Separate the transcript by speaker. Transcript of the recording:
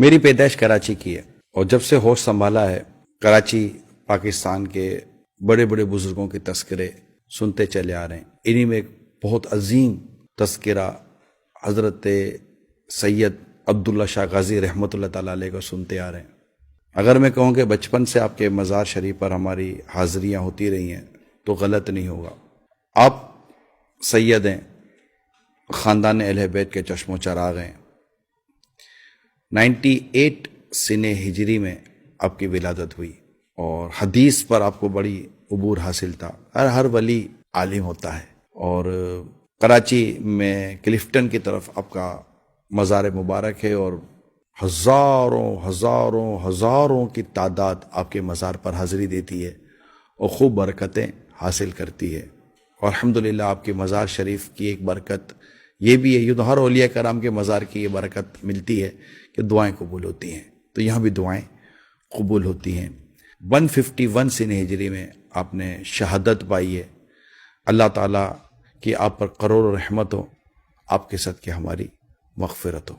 Speaker 1: میری پیدائش کراچی کی ہے اور جب سے ہوش سنبھالا ہے کراچی پاکستان کے بڑے بڑے بزرگوں کے تذکرے سنتے چلے آ رہے ہیں۔ انہی میں ایک بہت عظیم تذکرہ حضرت سید عبداللہ شاہ غازی رحمۃ اللہ تعالیٰ علیہ کو سنتے آ رہے ہیں۔ اگر میں کہوں کہ بچپن سے آپ کے مزار شریف پر ہماری حاضریاں ہوتی رہی ہیں تو غلط نہیں ہوگا۔ آپ سید ہیں، خاندان اہل بیت کے چشم و چراغ ہیں۔ 98 سنہ ہجری میں آپ کی ولادت ہوئی اور حدیث پر آپ کو بڑی عبور حاصل تھا۔ ہر ولی عالم ہوتا ہے، اور کراچی میں کلفٹن کی طرف آپ کا مزار مبارک ہے اور ہزاروں ہزاروں ہزاروں کی تعداد آپ کے مزار پر حاضری دیتی ہے اور خوب برکتیں حاصل کرتی ہے۔ اور الحمدللہ آپ کے مزار شریف کی ایک برکت یہ بھی ہے، یہ تو ہر اولیاء کرام کے مزار کی یہ برکت ملتی ہے کہ دعائیں قبول ہوتی ہیں، تو یہاں بھی دعائیں قبول ہوتی ہیں۔ 151 سنہ ہجری میں آپ نے شہادت پائی ہے۔ اللہ تعالیٰ کی آپ پر کروڑ رحمت ہو، آپ کے صدقے ہماری مغفرت ہو۔